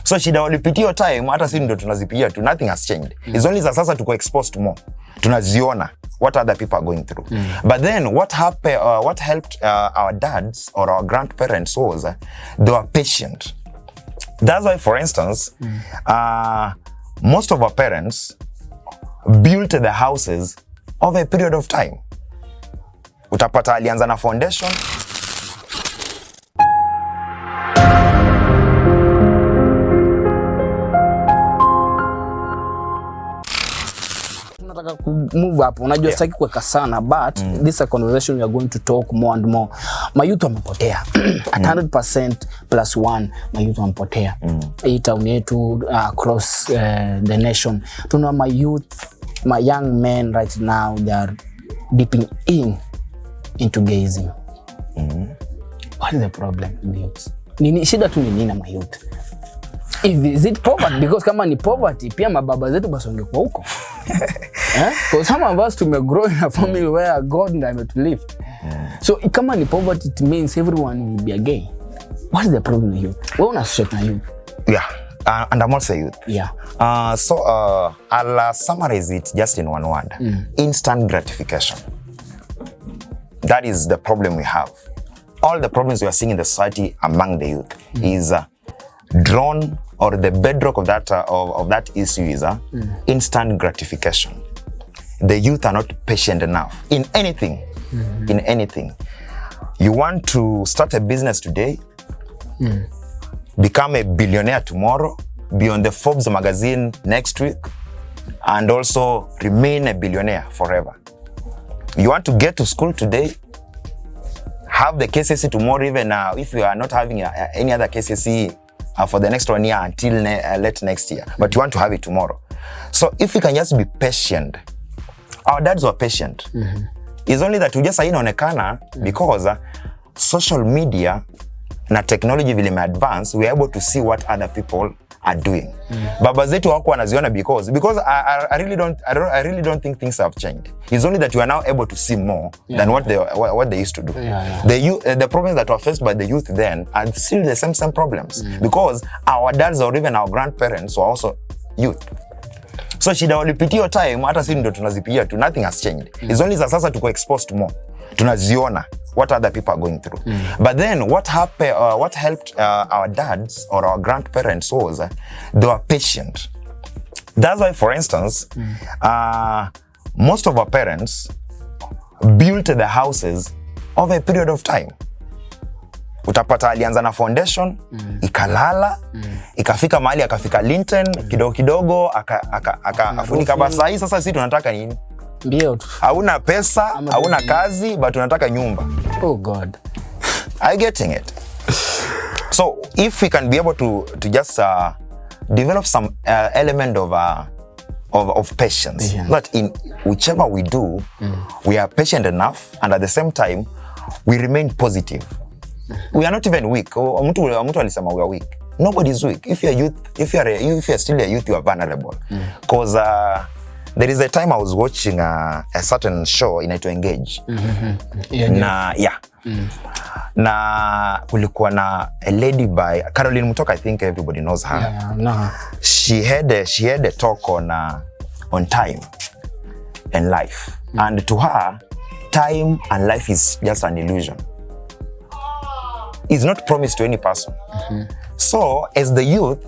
So shida walipitia time, hata sisi ndio tunazipitia tu, nothing has changed. It's only sasa tuko exposed to more. Tunaziona what other people are going through. But then what helped our dads or our grandparents was they were patient. That's why, for instance, most of our parents built the houses over a period of time. Utapata alianza na foundation. Move up, unajua sitaki kuweka sana, but this is a conversation we are going to talk more and more. Mayouth wamepotea at 100% plus one. Mayouth wamepotea hii town yetu, across the nation. Tuna my young men right now, they are dipping into gayism. What is the problem in the youth? Nini shida tu ni nini na mayouth? Is it poverty? Because kama ni poverty, pia mababa zetu basi wangekuwa huko. Because some of us to grow in a family where God and to live. So kama ni poverty, it means everyone will be a gay. What is the problem with youth? Wewe unasociate na youth? Yeah, and I'm also a youth. Yeah. So I'll summarize it just in one word. Instant gratification. That is the problem we have. All the problems we are seeing in the society among the youth is drawn, or the bedrock of that issue is instant gratification. The youth are not patient enough in anything. In anything. You want to start a business today, become a billionaire tomorrow, be on the Forbes magazine next week, and also remain a billionaire forever. You want to get to school today, have the KCSE tomorrow, even if you are not having any other KCSE for the next 1 year until late next year, but you want to have it tomorrow. So if we can just be patient, our dads were patient. It's only that we just inaonekana because social media na technology vile advance, we are able to see what other people are doing. Baba zetu wako wanaziona because I really don't think things have changed. It's only that we are now able to see more than what they used to do. The problems that were faced by the youth then are still the same problems because our dads or even our grandparents were also youth. So shida walipitia time, hata sisi ndio tunazipitia tu, nothing has changed. It's only sasa tuko exposed to more. Tunaziona what other people are going through. But then what helped our dads or our grandparents was they were patient. That's why, for instance, most of our parents built the houses over a period of time. Utapata alianza na foundation, ikalala, ikafika mahali akafika linten, kidogo kidogo akafunika. Basa hii sasa sisi tunataka nini? Ndio tu. Hauna pesa, hauna kazi, but tunataka nyumba. Oh God. I getting it. So if we can be able to just develop some element of patience, that in whichever we do, we are patient enough, and at the same time we remain positive. We are not even weak. Mtu alisema we are weak. Nobody is weak. If you are youth, if you are still a youth, you are vulnerable. Because there is a time I was watching a certain show inaitwa Engage. Na kulikuwa na a lady by Caroline Mutoka, I think everybody knows her. She had a talk on time and life. And to her, time and life is just an illusion. It's not promised to any person. So as the youth,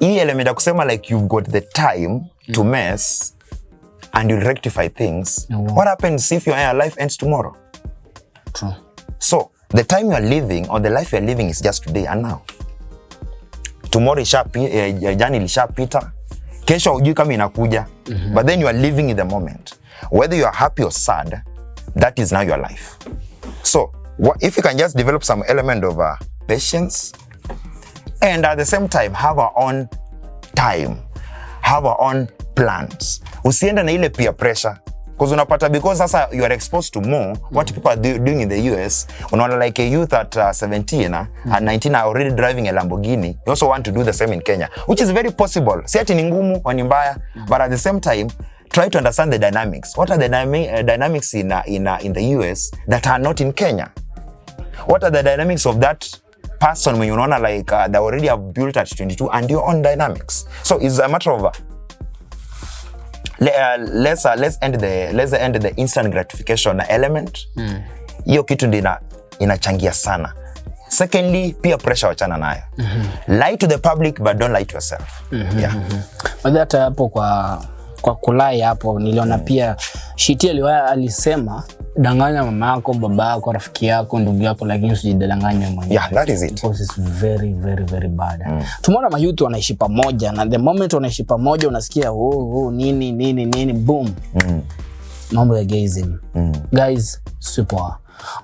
hii element ya kusema like you've got the time to mess and you'll rectify things. What happens if your life ends tomorrow? True. So the time you are living or the life you are living is just today and now. Tomorrow jana ilishapita, kesho hujui kama inakuja. But then you are living in the moment. Whether you are happy or sad, that is now your life. So if you can just develop some element of patience, and at the same time have our own time, have our own plans. Usiende na ile peer pressure. Because unapata, because sasa you are exposed to more what people are doing in the US. Unaona like a youth at 17 and 19 are already driving a Lamborghini. You also want to do the same in Kenya, which is very possible. Si ati ni ngumu au ni mbaya, but at the same time try to understand the dynamics. What are the dynamics in the US that are not in Kenya? What are the dynamics of that person when you know like they already have built at 22 and your own dynamics. So it's a matter of let's end the instant gratification element. Hiyo kitu ndio inachangia sana. Secondly, peer pressure wachana nayo. Lie to the public but don't lie to yourself. But that hapo kwa kulai hapo niliona pia Shiti alisema danganya mama yako, baba yako, rafiki yako, ndugu yako, lakini usijidanganye mwenyewe. Yeah, that is it. Because it's very very very bad. Tumeona mayouth wanaishi pamoja na the moment wanaishi pamoja unasikia nini boom. Mambo ya gayism. Guys, super.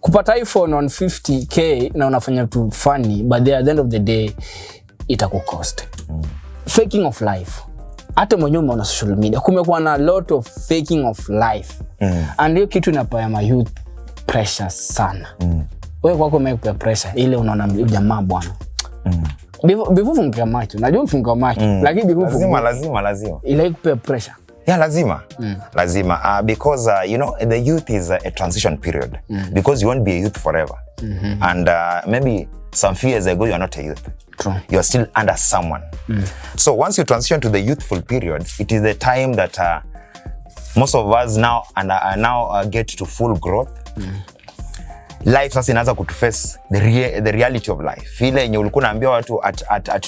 Kupata iPhone on 50k na unafanya tu funny, but at the end of the day itakukost. Faking of life. Hata mwenyewe umeona social media kumekuwa na lot of faking of life. And hiyo kitu inapaya ma youth pressure sana. Wewe kwako umepewa pressure ile unaona jamaa bwana. Before funga macho. Najua funga macho lakini before lazima. Ile kupewa pressure. Yeah, lazima. Because you know the youth is a transition period. Because you won't be a youth forever. And maybe some few years ago you're not a youth. True. You're still under someone. So once you transition to the youthful period, it is the time that most of us now get to full growth. Life sasa inaanza kutuface the reality of life. Ile yenye ulikuwa unaambia watu at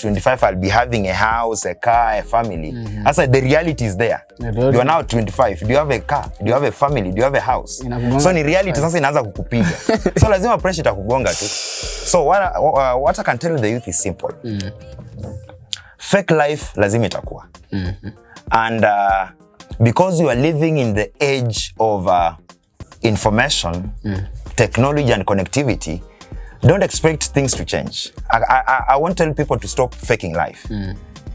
25 I'll be having a house, a car, a family. Sasa the reality is there. You are now 25. Do you have a car? Do you have a family? Do you have a house? So ni reality sasa inaanza kukupiga. So lazima pressure itakugonga tu. So what I can tell the youth is simple. Fake life lazima itakuwa. And because you are living in the age of information, technology and connectivity, don't expect things to change. I won't tell people to stop faking life.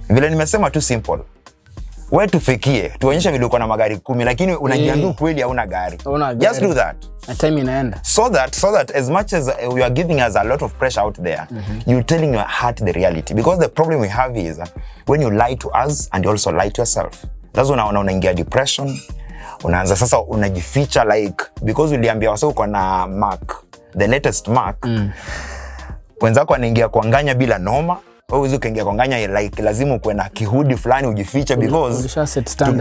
Vile nimesema too simple. Wewe tufikie, tuonyeshe vile uko na magari 10 lakini unajiambia kweli hauna gari. Just do that. A time inaenda. So that as much as you are giving us a lot of pressure out there, you're telling your heart the reality. Because the problem we have is when you lie to us and you also lie to yourself. That's when unaingia depression. Unaanza sasa unajificha like because uliambia wasa uko na Mac, the latest Mac. Wenzako wanaingia kuanganya bila noma. Wewe ukaingia kuanganya like lazima uwe na kihudi fulani ujificha because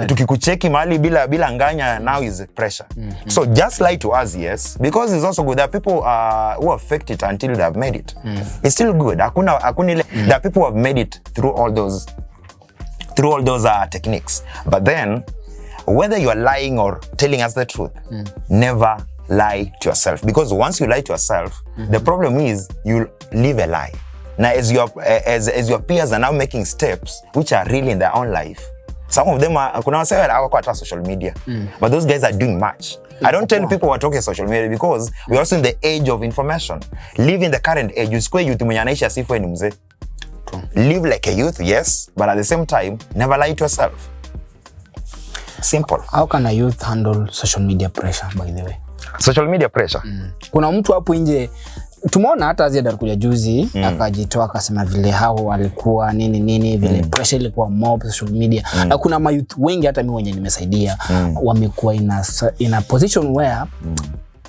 tukikucheki mahali bila nganya now is pressure. So just lie to us, yes, because it's also good. There are people who affect it until they have made it. It's still good. There are people who have made it through all those techniques. But then whether you are lying or telling us the truth, never lie to yourself. Because once you lie to yourself, the problem is you live a lie. Now, as your peers are now making steps which are really in their own life, some of them are on social media, but those guys are doing much. I don't tell people we're talking social media because we're also in the age of information. Live in the current age. Live like a youth, yes, but at the same time, never lie to yourself. Simple. How can a youth handle social media pressure, by the way? Social media pressure? Kuna mtu hapo nje, tumeona hata Aziad alikuja juzi, akajitoa akasema vile hao walikuwa nini vile pressure ilikuwa mob social media. Na kuna mayouth wengi hata mimi wenyewe nimesaidia, wamekuwa in a position where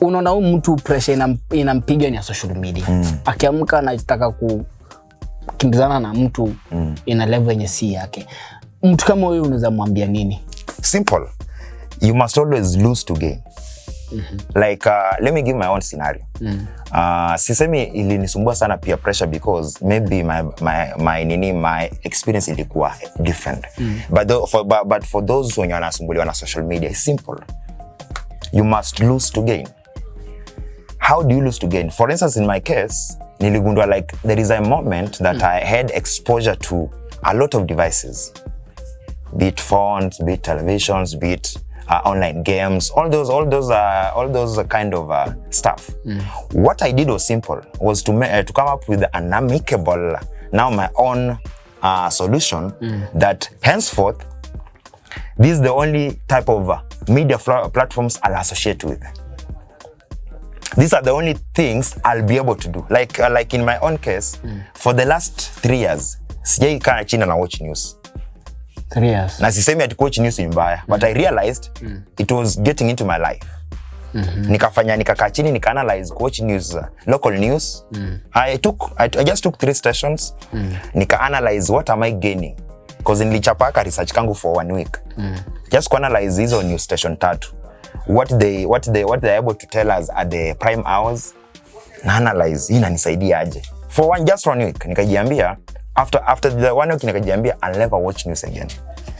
unaona huyu mtu pressure inampiga ni social media. Akiamka anataka kukimbizana na mtu ina level yenye si yake. Mtu kama wewe unaweza mwambia nini? Simple. You must always lose to gain. Like let me give my own scenario. Sisemi ilinisumbua sana peer pressure because maybe my experience ilikuwa different. But for those when wanasumbuliwa na social media, it's simple. You must lose to gain. How do you lose to gain? For instance, in my case, niligundua like there is a moment that I had exposure to a lot of devices. Be it phones, be it televisions, be it online games, all those kind of stuff. What I did was simple, was to come up with an amicable, now my own solution that henceforth, this is the only type of media platforms I'll associate with. These are the only things I'll be able to do. Like in my own case, for the last 3 years, sijai kaa chini na watch news. 3 years. Na sisemi ati watch news ni mbaya, but I realized it was getting into my life. Nikakaa chini nika-analyze, watch news, local news. I just took 3 stations. Nika-analyze what am I gaining. Because nilichapaka research kangu for 1 week. Just ku-analyze hizo news station 3. What they able to tell us at the prime hours. Na analyze, hii inanisaidia aje. For just 1 week, nikajiambia, after the 1 week nikajiambia, I'll never watch news again.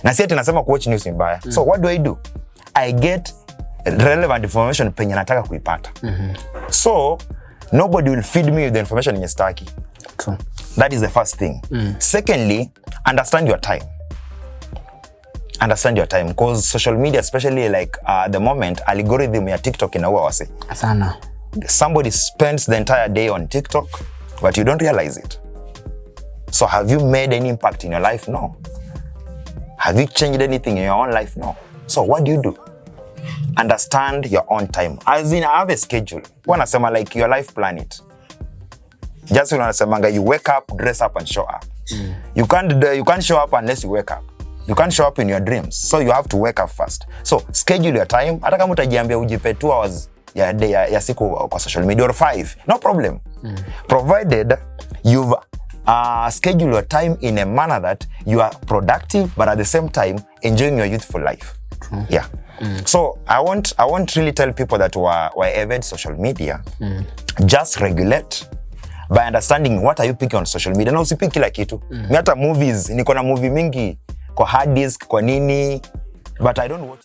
Na si ati nasema kuwatch news ni mbaya. So what do? I get relevant information penye nataka kuipata. So nobody will feed me with the information yenye sitaki. True. That is the first thing. Secondly, understand your time. Understand your time, because social media, especially like the moment algorithm ya TikTok inaua wase. Sana. Somebody spends the entire day on TikTok, but you don't realize it. So have you made any impact in your life? No. Have you changed anything in your own life? No. So what do? Understand your own time. As in, have a schedule. Wanasema like your life plan it. Just wanasema you wake up, dress up and show up. You can't show up unless you wake up. You can't show up in your dreams. So you have to wake up first. So schedule your time. Hata kama utajiambia ujipe 2 hours ya siku kwa social media or 5, no problem. Provided you've schedule your time in a manner that you are productive, but at the same time enjoying your youthful life. Yeah. So I won't really tell people that were evade social media. Just regulate by understanding what are you picking on social media. Na usipiki kila kitu. Mimi hata movies, niko na movie mingi kwa hard disk, kwa nini, but I don't watch